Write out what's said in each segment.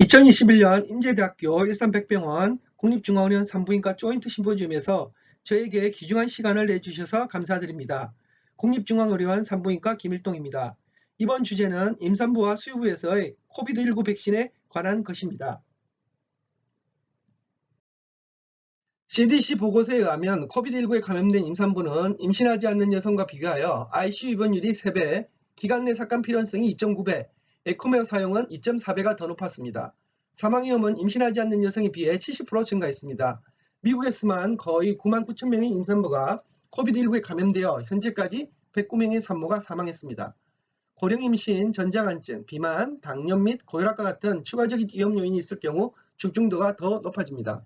2021년 인제대학교 일산백병원 국립중앙의료원 산부인과 조인트 심포지움에서 저에게 귀중한 시간을 내주셔서 감사드립니다. 국립중앙의료원 산부인과 김일동입니다. 이번 주제는 임산부와 수유부에서의 코비드19 백신에 관한 것입니다. CDC 보고서에 의하면 코비드19에 감염된 임산부는 임신하지 않는 여성과 비교하여 ICU 입원율이 3배, 기간 내 삭감 필연성이 2.9배, 에코메어 사용은 2.4배가 더 높았습니다. 사망 위험은 임신하지 않는 여성에 비해 70% 증가했습니다. 미국에서만 거의 9만 9천 명의 임산부가 코비드19에 감염되어 현재까지 109명의 산모가 사망했습니다. 고령 임신, 전자간증, 비만, 당뇨 및 고혈압과 같은 추가적인 위험 요인이 있을 경우 중증도가 더 높아집니다.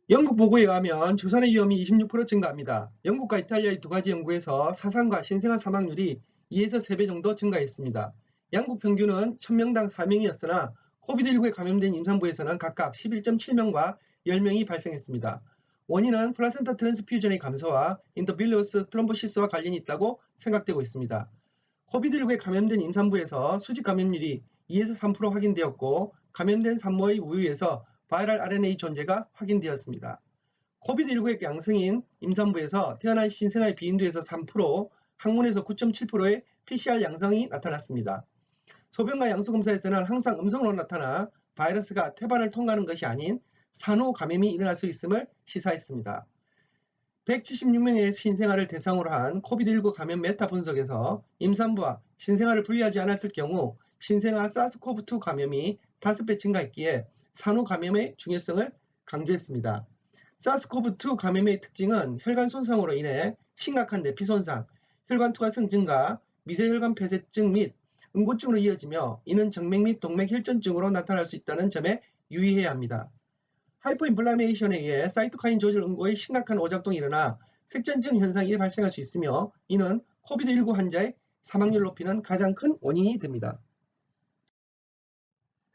영국 보고에 의하면 주산의 위험이 26% 증가합니다. 영국과 이탈리아의 두 가지 연구에서 사상과 신생아 사망률이 2에서 3배 정도 증가했습니다. 양국 평균은 1000명당 4명이었으나 코비드19에 감염된 임산부에서는 각각 11.7명과 10명이 발생했습니다. 원인은 플라센타 트랜스퓨전의 감소와 인터빌리오스 트롬보시스와 관련이 있다고 생각되고 있습니다. 코비드19에 감염된 임산부에서 수직 감염률이 2에서 3% 확인되었고 감염된 산모의 우유에서 바이럴 RNA 존재가 확인되었습니다. 코비드19의 양성인 임산부에서 태어난 신생아의 비인두에서 3%, 항문에서 9.7%의 PCR 양성이 나타났습니다. 소변과 양수검사에서는 항상 음성으로 나타나 바이러스가 태반을 통과하는 것이 아닌 산후 감염이 일어날 수 있음을 시사했습니다. 176명의 신생아를 대상으로 한 코비드19 감염 메타 분석에서 임산부와 신생아를 분리하지 않았을 경우 신생아 사스코브2 감염이 5배 증가했기에 산후 감염의 중요성을 강조했습니다. 사스코브2 감염의 특징은 혈관 손상으로 인해 심각한 내피 손상, 혈관 투과성 증가, 미세혈관 폐쇄증 및 응고증으로 이어지며 이는 정맥 및 동맥 혈전증으로 나타날 수 있다는 점에 유의해야 합니다. 하이퍼인플라메이션에 의해 사이토카인 조절 응고의 심각한 오작동이 일어나 색전증 현상이 발생할 수 있으며 이는 코비드19 환자의 사망률 높이는 가장 큰 원인이 됩니다.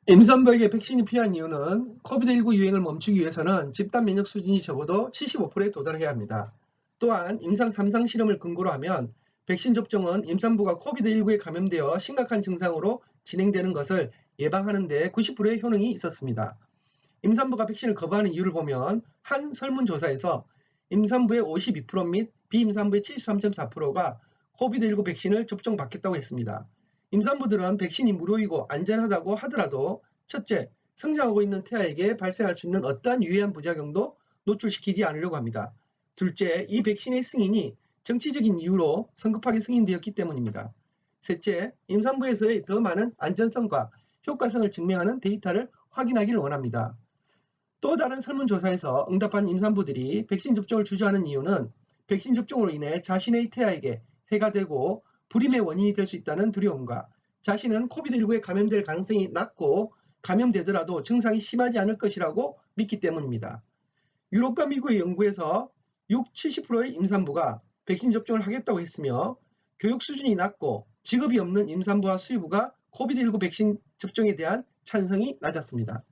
임산부에게 백신이 필요한 이유는 코비드19 유행을 멈추기 위해서는 집단 면역 수준이 적어도 75%에 도달해야 합니다. 또한 임상 3상 실험을 근거로 하면 백신 접종은 임산부가 코비드19에 감염되어 심각한 증상으로 진행되는 것을 예방하는 데 90%의 효능이 있었습니다. 임산부가 백신을 거부하는 이유를 보면 한 설문조사에서 임산부의 52% 및 비임산부의 73.4%가 코비드19 백신을 접종받겠다고 했습니다. 임산부들은 백신이 무료이고 안전하다고 하더라도 첫째, 성장하고 있는 태아에게 발생할 수 있는 어떠한 유해한 부작용도 노출시키지 않으려고 합니다. 둘째, 이 백신의 승인이 정치적인 이유로 성급하게 승인되었기 때문입니다. 셋째, 임산부에서의 더 많은 안전성과 효과성을 증명하는 데이터를 확인하기를 원합니다. 또 다른 설문조사에서 응답한 임산부들이 백신 접종을 주저하는 이유는 백신 접종으로 인해 자신의 태아에게 해가 되고 불임의 원인이 될 수 있다는 두려움과 자신은 코비드19에 감염될 가능성이 낮고 감염되더라도 증상이 심하지 않을 것이라고 믿기 때문입니다. 유럽과 미국의 연구에서 70%의 임산부가 백신 접종을 하겠다고 했으며 교육 수준이 낮고 직업이 없는 임산부와 수유부가 코비드19 백신 접종에 대한 찬성이 낮았습니다.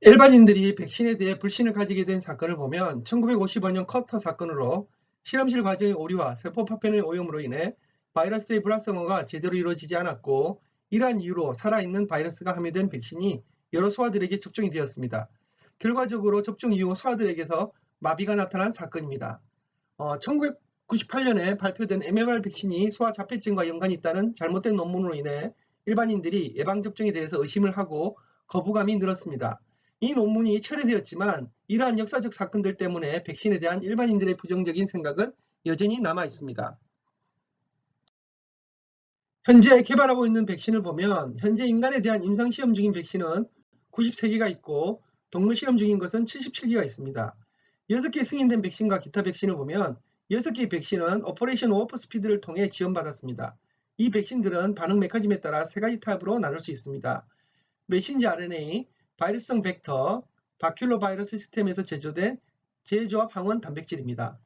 일반인들이 백신에 대해 불신을 가지게 된 사건을 보면 1955년 커터 사건으로 실험실 과정의 오류와 세포 파편의 오염으로 인해 바이러스의 불활성화가 제대로 이루어지지 않았고 이러한 이유로 살아있는 바이러스가 함유된 백신이 여러 소아들에게 접종이 되었습니다. 결과적으로 접종 이후 소아들에게서 마비가 나타난 사건입니다. 1998년에 발표된 MMR 백신이 소아 자폐증과 연관이 있다는 잘못된 논문으로 인해 일반인들이 예방접종에 대해서 의심을 하고 거부감이 늘었습니다. 이 논문이 철회되었지만 이러한 역사적 사건들 때문에 백신에 대한 일반인들의 부정적인 생각은 여전히 남아 있습니다. 현재 개발하고 있는 백신을 보면 현재 인간에 대한 임상시험 중인 백신은 93개가 있고 동물 실험 중인 것은 77개가 있습니다. 6개 승인된 백신과 기타 백신을 보면 6개의 백신은 오퍼레이션 워프 스피드를 통해 지원받았습니다. 이 백신들은 반응 메커니즘에 따라 3가지 타입으로 나눌 수 있습니다. 메신저 RNA, 바이러스성 벡터, 바큘로 바이러스 시스템에서 제조된 재조합 항원 단백질입니다.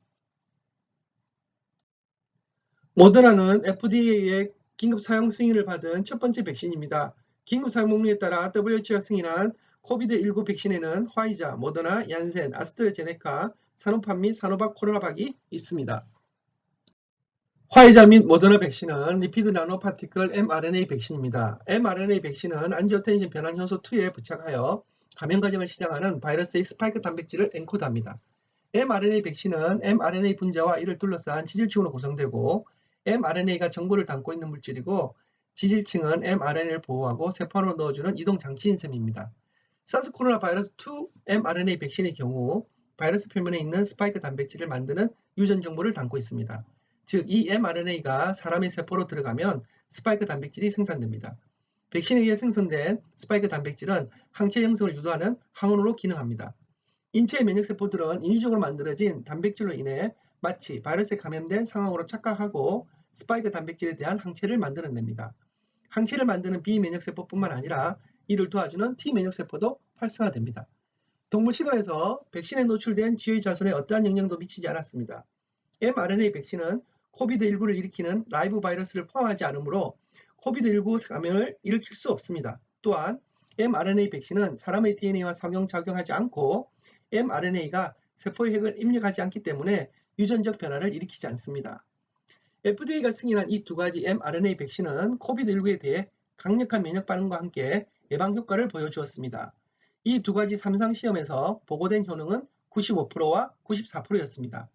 모더나는 FDA의 긴급 사용 승인을 받은 첫 번째 백신입니다. 긴급 사용 목록에 따라 WHO가 승인한 코비드19 백신에는 화이자, 모더나, 얀센, 아스트라제네카, 사노팜 및 사노박 코로나박이 있습니다. 화이자 및 모더나 백신은 리피드 나노파티클 mRNA 백신입니다. mRNA 백신은 안지오텐신 변환 효소 2에 부착하여 감염 과정을 시작하는 바이러스의 스파이크 단백질을 엔코드합니다. mRNA 백신은 mRNA 분자와 이를 둘러싼 지질층으로 구성되고 mRNA가 정보를 담고 있는 물질이고 지질층은 mRNA를 보호하고 세포 안으로 넣어주는 이동 장치인 셈입니다. 사스 코로나 바이러스 2 mRNA 백신의 경우 바이러스 표면에 있는 스파이크 단백질을 만드는 유전 정보를 담고 있습니다. 즉, 이 mRNA가 사람의 세포로 들어가면 스파이크 단백질이 생산됩니다. 백신에 의해 생성된 스파이크 단백질은 항체 형성을 유도하는 항원으로 기능합니다. 인체의 면역세포들은 인위적으로 만들어진 단백질로 인해 마치 바이러스에 감염된 상황으로 착각하고 스파이크 단백질에 대한 항체를 만들어냅니다. 항체를 만드는 비면역세포뿐만 아니라 이를 도와주는 T면역세포도 활성화됩니다. 동물 실험에서 백신에 노출된 쥐의 자손에 어떠한 영향도 미치지 않았습니다. mRNA 백신은 코비드19를 일으키는 라이브 바이러스를 포함하지 않으므로 코비드19 감염을 일으킬 수 없습니다. 또한 mRNA 백신은 사람의 DNA와 상용작용하지 않고 mRNA가 세포의 핵을 입력하지 않기 때문에 유전적 변화를 일으키지 않습니다. FDA가 승인한 이 두 가지 mRNA 백신은 코비드19에 대해 강력한 면역 반응과 함께 예방 효과를 보여주었습니다. 이 두 가지 3상 시험에서 보고된 효능은 95%와 94%였습니다.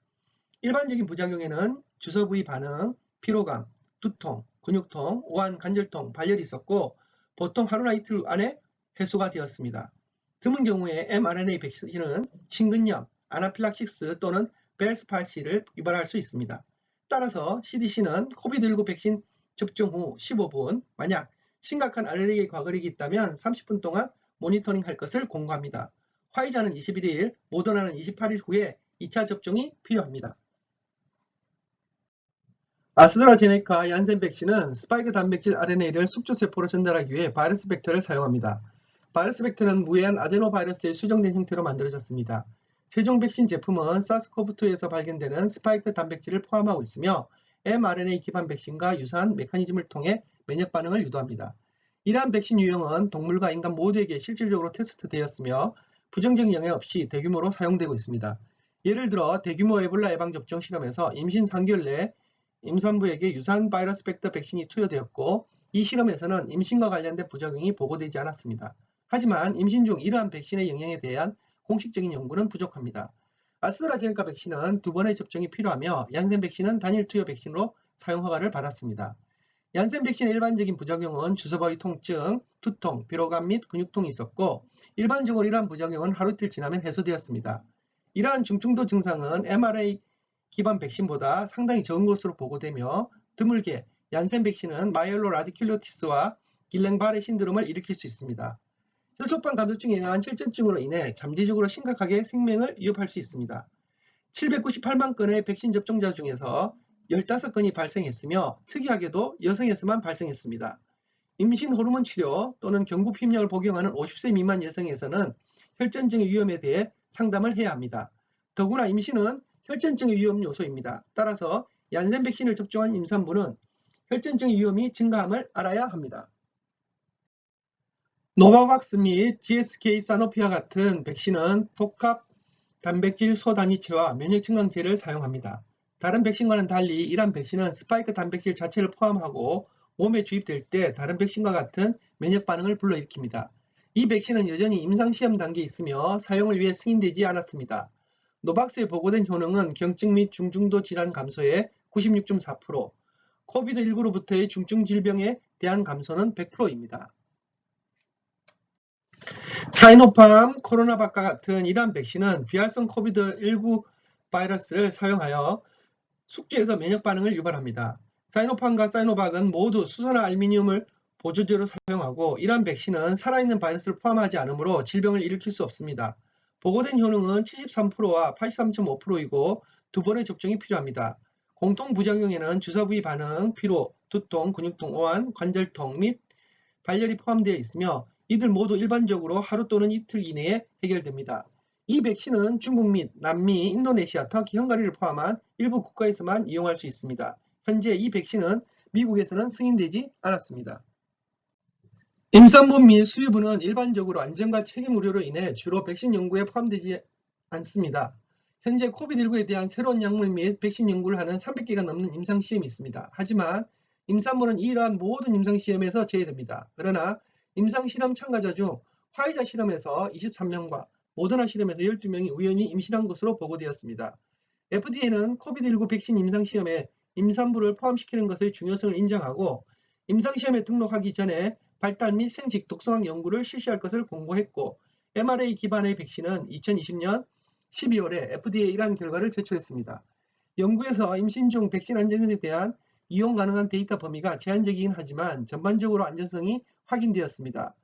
일반적인 부작용에는 주사 부위 반응, 피로감, 두통, 근육통, 오한, 관절통, 발열이 있었고 보통 하루나 이틀 안에 해소가 되었습니다. 드문 경우에 mRNA 백신은 심근염, 아나필락시스 또는 벨스 팔시를 유발할 수 있습니다. 따라서 CDC는 코비드19 백신 접종 후 15분, 만약 심각한 알레르기 과거력이 있다면 30분 동안 모니터링 할 것을 권고합니다. 화이자는 21일, 모더나는 28일 후에 2차 접종이 필요합니다. 아스트라제네카 얀센 백신은 스파이크 단백질 RNA를 숙주세포로 전달하기 위해 바이러스 벡터를 사용합니다. 바이러스 벡터는 무해한 아데노바이러스의 수정된 형태로 만들어졌습니다. 최종 백신 제품은 사스코브2에서 발견되는 스파이크 단백질을 포함하고 있으며 mRNA 기반 백신과 유사한 메커니즘을 통해 면역 반응을 유도합니다. 이러한 백신 유형은 동물과 인간 모두에게 실질적으로 테스트되었으며 부정적인 영향 없이 대규모로 사용되고 있습니다. 예를 들어 대규모 에볼라 예방접종 실험에서 임신 3개월 내에 임산부에게 유사한 바이러스 벡터 백신이 투여되었고 이 실험에서는 임신과 관련된 부작용이 보고되지 않았습니다. 하지만 임신 중 이러한 백신의 영향에 대한 공식적인 연구는 부족합니다. 아스트라제네카 백신은 2번의 접종이 필요하며 얀센 백신은 단일 투여 백신으로 사용 허가를 받았습니다. 얀센 백신의 일반적인 부작용은 주사바위 통증, 두통, 피로감 및 근육통이 있었고 일반적으로 이러한 부작용은 하루 이틀 지나면 해소되었습니다. 이러한 중증도 증상은 mRNA 기반 백신보다 상당히 적은 것으로 보고되며 드물게 얀센 백신은 마이엘로 라디큘로티스와 길랭바레 신드롬을 일으킬 수 있습니다. 혈소판 감소증에 의한 혈전증으로 인해 잠재적으로 심각하게 생명을 위협할 수 있습니다. 798만 건의 백신 접종자 중에서 15건이 발생했으며 특이하게도 여성에서만 발생했습니다. 임신 호르몬 치료 또는 경구 피임약을 복용하는 50세 미만 여성에서는 혈전증의 위험에 대해 상담을 해야 합니다. 더구나 임신은 혈전증의 위험 요소입니다. 따라서 얀센 백신을 접종한 임산부는 혈전증의 위험이 증가함을 알아야 합니다. 노바박스 및 GSK 사노피와 같은 백신은 복합 단백질 소단위체와 면역 증강제를 사용합니다. 다른 백신과는 달리 이러한 백신은 스파이크 단백질 자체를 포함하고 몸에 주입될 때 다른 백신과 같은 면역 반응을 불러일으킵니다. 이 백신은 여전히 임상시험 단계에 있으며 사용을 위해 승인되지 않았습니다. 노박스에 보고된 효능은 경증 및 중증도 질환 감소에 96.4%, 코비드19로부터의 중증 질병에 대한 감소는 100%입니다. 사이노팜, 코로나박과 같은 이러한 백신은 비활성 코비드19 바이러스를 사용하여 숙주에서 면역 반응을 유발합니다. 사이노팜과 사이노박은 모두 수소나 알루미늄을 보조제로 사용하고 이러한 백신은 살아있는 바이러스를 포함하지 않으므로 질병을 일으킬 수 없습니다. 보고된 효능은 73%와 83.5%이고 2번의 접종이 필요합니다. 공통 부작용에는 주사 부위 반응, 피로, 두통, 근육통, 오한, 관절통 및 발열이 포함되어 있으며 이들 모두 일반적으로 하루 또는 이틀 이내에 해결됩니다. 이 백신은 중국 및 남미, 인도네시아, 터키, 헝가리를 포함한 일부 국가에서만 이용할 수 있습니다. 현재 이 백신은 미국에서는 승인되지 않았습니다. 임산부 및 수유부는 일반적으로 안전과 책임 우려로 인해 주로 백신 연구에 포함되지 않습니다. 현재 코비드19에 대한 새로운 약물 및 백신 연구를 하는 300개가 넘는 임상시험이 있습니다. 하지만 임산부는 이러한 모든 임상시험에서 제외됩니다. 그러나 임상실험 참가자 중 화이자 실험에서 23명과 모더나 실험에서 12명이 우연히 임신한 것으로 보고되었습니다. FDA는 코비드19 백신 임상시험에 임산부를 포함시키는 것의 중요성을 인정하고 임상시험에 등록하기 전에 발달 및 생식 독성학 연구를 실시할 것을 공고했고 mRNA 기반의 백신은 2020년 12월에 FDA에 이러한 결과를 제출했습니다. 연구에서 임신 중 백신 안전성에 대한 이용 가능한 데이터 범위가 제한적이긴 하지만 전반적으로 안전성이 확인되었습니다.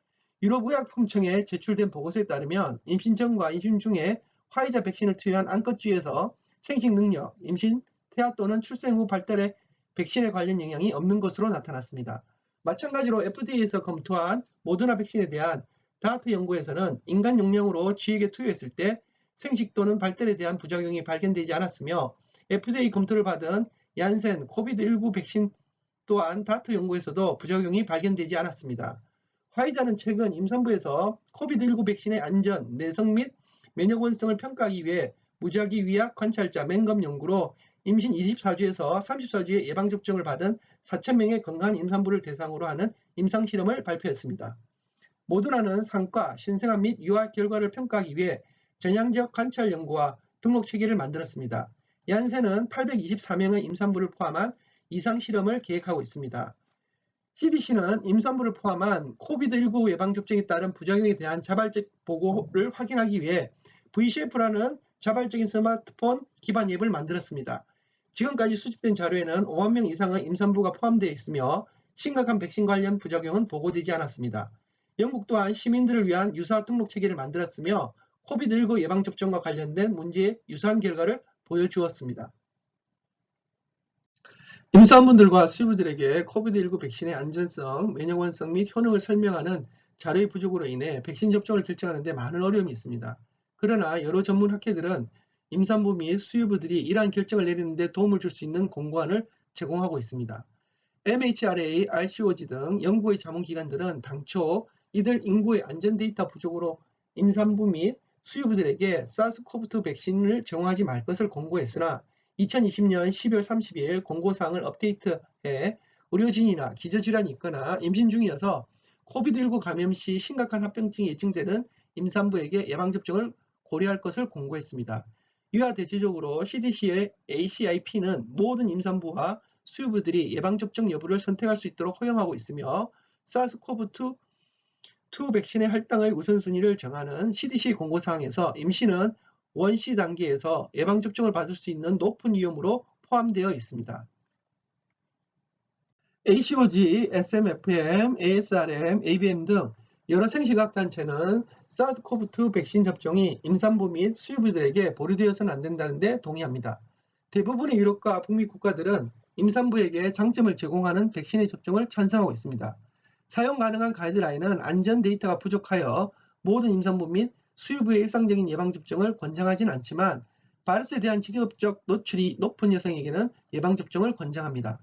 유럽의약품청에 제출된 보고서에 따르면 임신 전과 임신 중에 화이자 백신을 투여한 암컷쥐에서 생식 능력, 임신, 태아 또는 출생 후 발달에 백신에 관련 영향이 없는 것으로 나타났습니다. 마찬가지로 FDA에서 검토한 모더나 백신에 대한 다트 연구에서는 인간 용량으로 쥐에게 투여했을 때 생식 또는 발달에 대한 부작용이 발견되지 않았으며 FDA 검토를 받은 얀센 코비드19 백신 또한 다트 연구에서도 부작용이 발견되지 않았습니다. 화이자는 최근 임산부에서 코비드19 백신의 안전, 내성 및 면역원성을 평가하기 위해 무작위 위약 관찰자 맹검 연구로 임신 24주에서 34주의 예방접종을 받은 4,000명의 건강한 임산부를 대상으로 하는 임상실험을 발표했습니다. 모더나는 상과, 신생아 및 유아 결과를 평가하기 위해 전향적 관찰 연구와 등록 체계를 만들었습니다. 얀센은 824명의 임산부를 포함한 이상 실험을 계획하고 있습니다. CDC는 임산부를 포함한 코비드19 예방접종에 따른 부작용에 대한 자발적 보고를 확인하기 위해 VCF라는 자발적인 스마트폰 기반 앱을 만들었습니다. 지금까지 수집된 자료에는 5만 명 이상의 임산부가 포함되어 있으며 심각한 백신 관련 부작용은 보고되지 않았습니다. 영국 또한 시민들을 위한 유사 등록 체계를 만들었으며 코비드19 예방접종과 관련된 문제의 유사한 결과를 보여주었습니다. 임산부들과 수유부들에게 코비드19 백신의 안전성, 면역원성 및 효능을 설명하는 자료의 부족으로 인해 백신 접종을 결정하는 데 많은 어려움이 있습니다. 그러나 여러 전문 학회들은 임산부 및 수유부들이 이러한 결정을 내리는 데 도움을 줄 수 있는 공고안을 제공하고 있습니다. MHRA, RCOG 등 연구의 자문기관들은 당초 이들 인구의 안전 데이터 부족으로 임산부 및 수유부들에게 사스코브2 백신을 제공하지 말 것을 공고했으나 2020년 12월 30일 공고사항을 업데이트해 의료진이나 기저질환이 있거나 임신 중이어서 코비드19 감염 시 심각한 합병증이 예증되는 임산부에게 예방접종을 고려할 것을 공고했습니다. 이와 대체적으로 CDC의 ACIP는 모든 임산부와 수유부들이 예방접종 여부를 선택할 수 있도록 허용하고 있으며 사스코브2 백신의 할당의 우선순위를 정하는 CDC 공고사항에서 임신은 1C 단계에서 예방접종을 받을 수 있는 높은 위험으로 포함되어 있습니다. ACOG, SMFM, ASRM, ABM 등 여러 생식학단체는 사스코브2 백신 접종이 임산부 및 수유부들에게 보류되어서는 안 된다는 데 동의합니다. 대부분의 유럽과 북미 국가들은 임산부에게 장점을 제공하는 백신의 접종을 찬성하고 있습니다. 사용 가능한 가이드라인은 안전 데이터가 부족하여 모든 임산부 및 수유부의 일상적인 예방접종을 권장하진 않지만 바이러스에 대한 직접적 노출이 높은 여성에게는 예방접종을 권장합니다.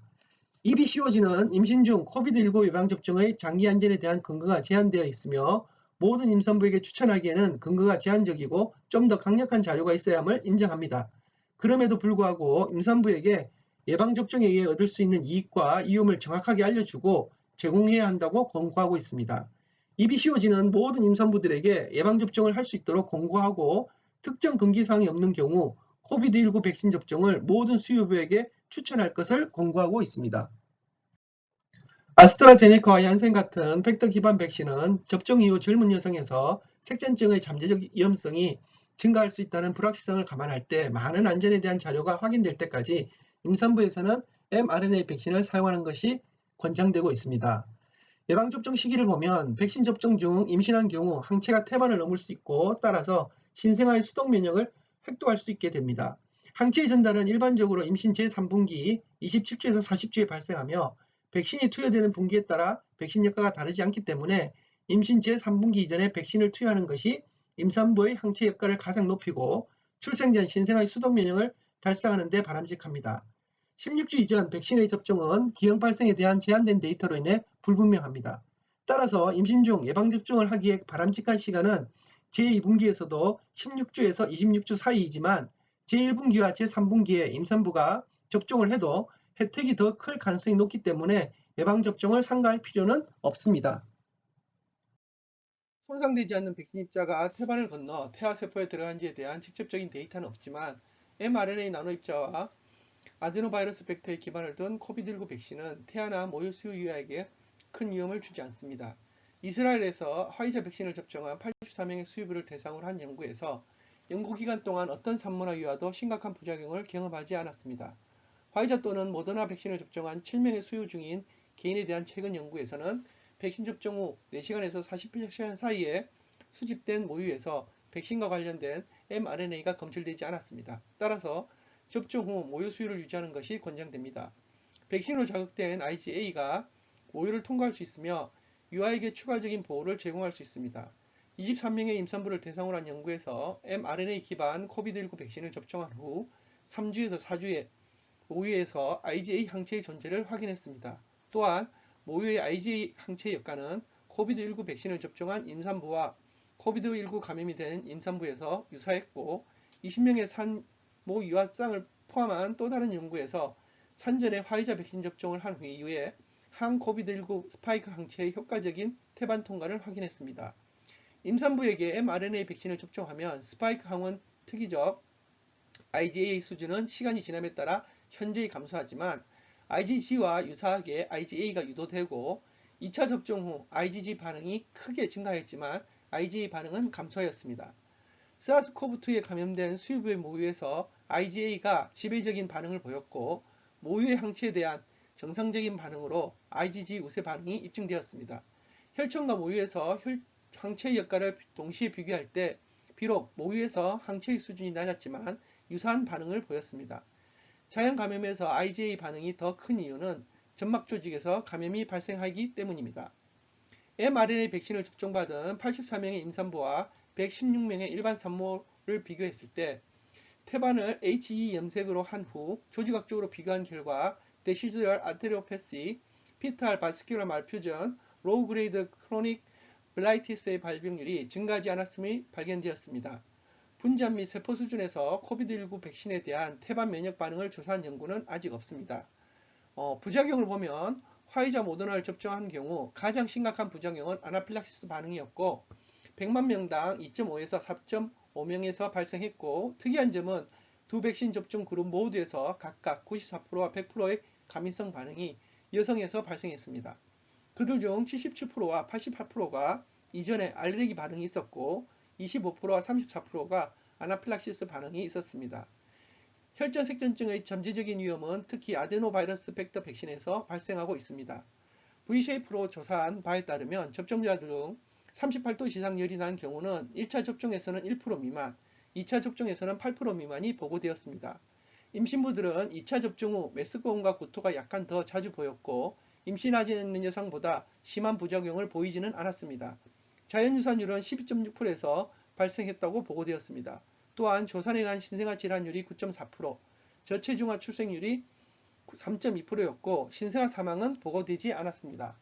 EBCOG는 임신 중 코비드19 예방접종의 장기 안전에 대한 근거가 제한되어 있으며 모든 임산부에게 추천하기에는 근거가 제한적이고 좀 더 강력한 자료가 있어야 함을 인정합니다. 그럼에도 불구하고 임산부에게 예방접종에 의해 얻을 수 있는 이익과 위험을 정확하게 알려주고 제공해야 한다고 권고하고 있습니다. EBCOG는 모든 임산부들에게 예방접종을 할 수 있도록 권고하고 특정 금기사항이 없는 경우 코비드19 백신 접종을 모든 수유부에게 추천할 것을 권고하고 있습니다. 아스트라제네카와 얀센 같은 팩터 기반 백신은 접종 이후 젊은 여성에서 색전증의 잠재적 위험성이 증가할 수 있다는 불확실성을 감안할 때 많은 안전에 대한 자료가 확인될 때까지 임산부에서는 mRNA 백신을 사용하는 것이 권장되고 있습니다. 예방접종 시기를 보면 백신 접종 중 임신한 경우 항체가 태반을 넘을 수 있고 따라서 신생아의 수동 면역을 획도할 수 있게 됩니다. 항체의 전달은 일반적으로 임신 제3분기 27주에서 40주에 발생하며 백신이 투여되는 분기에 따라 백신 효과가 다르지 않기 때문에 임신 제3분기 이전에 백신을 투여하는 것이 임산부의 항체 효과를 가장 높이고 출생 전 신생아의 수동 면역을 달성하는 데 바람직합니다. 16주 이전 백신의 접종은 기형 발생에 대한 제한된 데이터로 인해 불분명합니다. 따라서 임신 중 예방접종을 하기에 바람직한 시간은 제2분기에서도 16주에서 26주 사이이지만 제1분기와 제3분기에 임산부가 접종을 해도 혜택이 더 클 가능성이 높기 때문에 예방접종을 삼가할 필요는 없습니다. 손상되지 않는 백신 입자가 태반을 건너 태아세포에 들어간지에 대한 직접적인 데이터는 없지만 mRNA 나노 입자와 아데노바이러스 벡터에 기반을 둔 코비드19 백신은 태아나 모유 수유 이하에게 큰 위험을 주지 않습니다. 이스라엘에서 화이자 백신을 접종한 84명의 수유부를 대상으로 한 연구에서 연구기간 동안 어떤 산모나 유아도 심각한 부작용을 경험하지 않았습니다. 화이자 또는 모더나 백신을 접종한 7명의 수유 중인 개인에 대한 최근 연구에서는 백신 접종 후 4시간에서 48시간 사이에 수집된 모유에서 백신과 관련된 mRNA가 검출되지 않았습니다. 따라서 접종 후 모유 수유를 유지하는 것이 권장됩니다. 백신으로 자극된 IgA가 모유를 통과할 수 있으며 유아에게 추가적인 보호를 제공할 수 있습니다. 23명의 임산부를 대상으로 한 연구에서 mRNA 기반 코비드19 백신을 접종한 후 3주에서 4주에 모유에서 IgA 항체의 존재를 확인했습니다. 또한 모유의 IgA 항체 역가는 코비드19 백신을 접종한 임산부와 코비드19 감염이 된 임산부에서 유사했고 20명의 산모 유아쌍을 포함한 또 다른 연구에서 산전에 화이자 백신 접종을 한 이후에 항코비드19 스파이크 항체의 효과적인 태반 통과를 확인했습니다. 임산부에게 mRNA 백신을 접종하면 스파이크 항원 특이적 IgA 수준은 시간이 지남에 따라 현저히 감소하지만 IgG와 유사하게 IgA가 유도되고 2차 접종 후 IgG 반응이 크게 증가했지만 IgA 반응은 감소하였습니다. 사스코브2에 감염된 수유부의 모유에서 IgA가 지배적인 반응을 보였고 모유의 항체에 대한 정상적인 반응으로 IgG 우세 반응이 입증되었습니다. 혈청과 모유에서 항체의 역할을 동시에 비교할 때 비록 모유에서 항체의 수준이 낮았지만 유사한 반응을 보였습니다. 자연 감염에서 IgA 반응이 더 큰 이유는 점막 조직에서 감염이 발생하기 때문입니다. mRNA 백신을 접종받은 84명의 임산부와 116명의 일반 산모를 비교했을 때 태반을 HE 염색으로 한 후 조직학적으로 비교한 결과 데시듀얼 아테리오패시, 피탈 바스큘러 말퓨전, 로우 그레이드 크로닉 블라이티스의 발병률이 증가하지 않았음이 발견되었습니다. 분자 및 세포 수준에서 코비드19 백신에 대한 태반 면역 반응을 조사한 연구는 아직 없습니다. 부작용을 보면 화이자 모더나를 접종한 경우 가장 심각한 부작용은 아나필락시스 반응이었고 100만 명당 2.5에서 4.5명에서 발생했고 특이한 점은 두 백신 접종 그룹 모두에서 각각 94%와 100%의 감염성 반응이 여성에서 발생했습니다. 그들 중 77%와 88%가 이전에 알레르기 반응이 있었고 25%와 34%가 아나필락시스 반응이 있었습니다. 혈전색전증의 잠재적인 위험은 특히 아데노바이러스 벡터 백신에서 발생하고 있습니다. Vshape로 조사한 바에 따르면 접종자들 중 38도 이상 열이 난 경우는 1차 접종에서는 1% 미만, 2차 접종에서는 8% 미만이 보고되었습니다. 임신부들은 2차 접종 후 메스꺼움과 구토가 약간 더 자주 보였고 임신하지 않는 여성보다 심한 부작용을 보이지는 않았습니다. 자연유산율은 12.6%에서 발생했다고 보고되었습니다. 또한 조산에 의한 신생아 질환율이 9.4%, 저체중아 출생률이 3.2%였고 신생아 사망은 보고되지 않았습니다.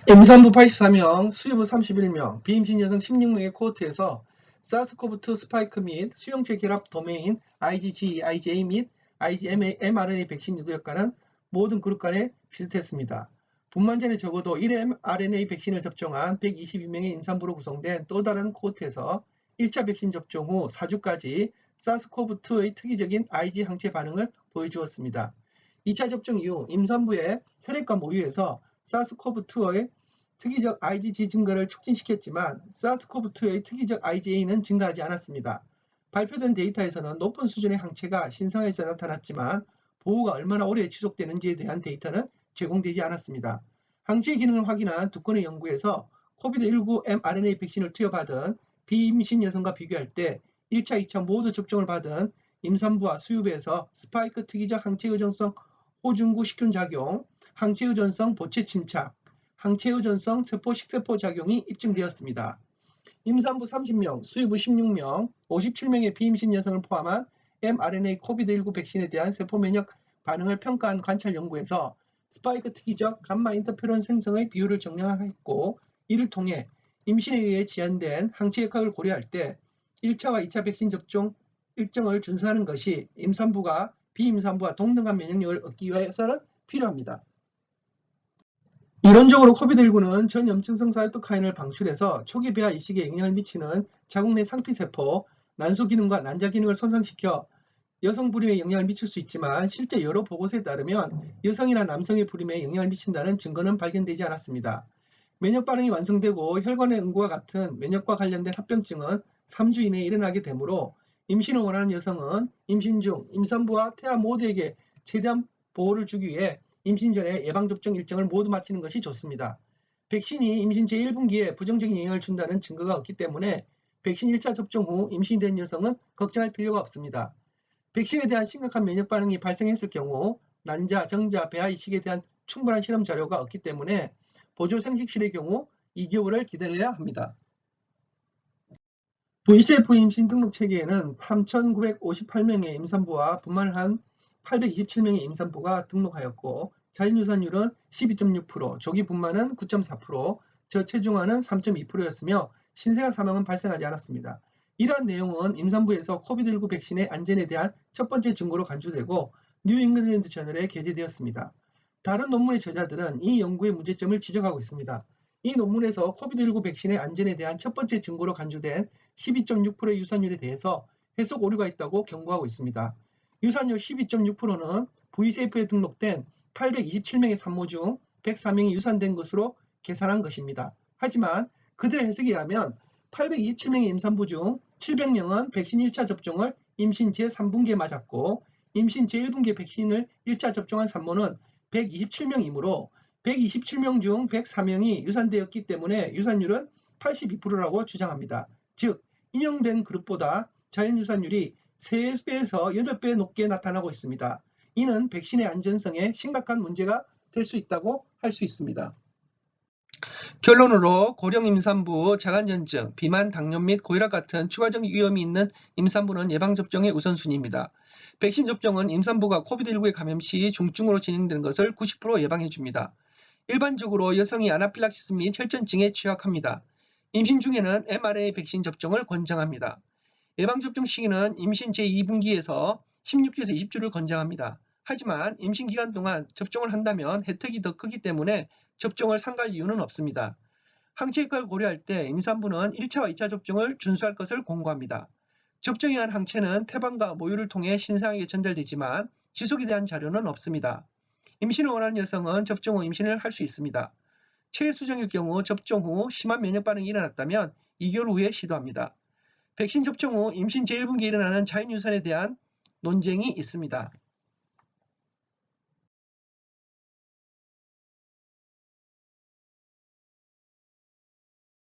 임산부 84명, 수유부 31명, 비임신 여성 16명의 코호트에서 사스코브2 스파이크 및 수용체 결합 도메인 IgG, IgA 및 mRNA 백신 유도 효과는 모든 그룹 간에 비슷했습니다. 분만 전에 적어도 1mRNA 백신을 접종한 122명의 임산부로 구성된 또 다른 코호트에서 1차 백신 접종 후 4주까지 사스코브2의 특이적인 IG 항체 반응을 보여주었습니다. 2차 접종 이후 임산부의 혈액과 모유에서 사스코브2의 특이적 IgG 증가를 촉진시켰지만 사스코브2의 특이적 IgA는 증가하지 않았습니다. 발표된 데이터에서는 높은 수준의 항체가 신생아에서 나타났지만 보호가 얼마나 오래 지속되는지에 대한 데이터는 제공되지 않았습니다. 항체의 기능을 확인한 두 건의 연구에서 코비드19 mRNA 백신을 투여받은 비임신 여성과 비교할 때 1차, 2차 모두 접종을 받은 임산부와 수유부에서 스파이크 특이적 항체 의존성 호중구 식균 작용, 항체 의존성 보체 침착, 항체 의존성 세포 식세포 작용이 입증되었습니다. 임산부 30명, 수유부 16명, 57명의 비임신 여성을 포함한 mRNA 코비드19 백신에 대한 세포 면역 반응을 평가한 관찰 연구에서 스파이크 특이적 감마 인터페론 생성의 비율을 정량했고 이를 통해 임신에 의해 지연된 항체 역학을 고려할 때 1차와 2차 백신 접종 일정을 준수하는 것이 임산부가 비임산부와 동등한 면역력을 얻기 위해서는 필요합니다. 이론적으로 코비드19는 전염증성 사이토카인을 방출해서 초기 배아 이식에 영향을 미치는 자궁 내 상피세포, 난소 기능과 난자 기능을 손상시켜 여성 불임에 영향을 미칠 수 있지만 실제 여러 보고서에 따르면 여성이나 남성의 불임에 영향을 미친다는 증거는 발견되지 않았습니다. 면역 반응이 완성되고 혈관의 응고와 같은 면역과 관련된 합병증은 3주 이내에 일어나게 되므로 임신을 원하는 여성은 임신 중 임산부와 태아 모두에게 최대한 보호를 주기 위해 임신 전에 예방접종 일정을 모두 마치는 것이 좋습니다. 백신이 임신 제1분기에 부정적인 영향을 준다는 증거가 없기 때문에 백신 1차 접종 후 임신이 된 여성은 걱정할 필요가 없습니다. 백신에 대한 심각한 면역 반응이 발생했을 경우 난자, 정자, 배아 이식에 대한 충분한 실험 자료가 없기 때문에 보조 생식실의 경우 2개월을 기다려야 합니다. VCF 임신 등록 체계에는 3,958명의 임산부와 분만을 한 827명의 임산부가 등록하였고 자연유산율은 12.6%, 조기 분만은 9.4%, 저체중아는 3.2%였으며 신생아 사망은 발생하지 않았습니다. 이러한 내용은 임산부에서 코비드19 백신의 안전에 대한 첫 번째 증거로 간주되고 뉴잉글랜드 저널에 게재되었습니다. 다른 논문의 저자들은 이 연구의 문제점을 지적하고 있습니다. 이 논문에서 코비드19 백신의 안전에 대한 첫 번째 증거로 간주된 12.6%의 유산율에 대해서 해석 오류가 있다고 경고하고 있습니다. 유산율 12.6%는 VCF에 등록된 827명의 산모 중 104명이 유산된 것으로 계산한 것입니다. 하지만 그들의 해석에 의하면 827명의 임산부 중 700명은 백신 1차 접종을 임신 제3분기에 맞았고 임신 제1분기에 백신을 1차 접종한 산모는 127명이므로 127명 중 104명이 유산되었기 때문에 유산율은 82%라고 주장합니다. 즉 인용된 그룹보다 자연유산율이 3배에서 8배 높게 나타나고 있습니다. 이는 백신의 안전성에 심각한 문제가 될 수 있다고 할 수 있습니다. 결론으로 고령 임산부, 자간전증, 비만, 당뇨 및 고혈압 같은 추가적 위험이 있는 임산부는 예방접종의 우선순위입니다. 백신 접종은 임산부가 코비드19에 감염 시 중증으로 진행되는 것을 90% 예방해줍니다. 일반적으로 여성이 아나필락시스 및 혈전증에 취약합니다. 임신 중에는 mRNA 백신 접종을 권장합니다. 예방접종 시기는 임신 제2분기에서 16주에서 20주를 권장합니다. 하지만 임신 기간 동안 접종을 한다면 혜택이 더 크기 때문에 접종을 삼가할 이유는 없습니다. 항체 효과를 고려할 때 임산부는 1차와 2차 접종을 준수할 것을 권고합니다. 접종에 의한 항체는 태반과 모유를 통해 신생아에게 전달되지만 지속에 대한 자료는 없습니다. 임신을 원하는 여성은 접종 후 임신을 할 수 있습니다. 최수정일 경우 접종 후 심한 면역 반응이 일어났다면 2개월 후에 시도합니다. 백신 접종 후 임신 제1분기에 일어나는 자연유산에 대한 논쟁이 있습니다.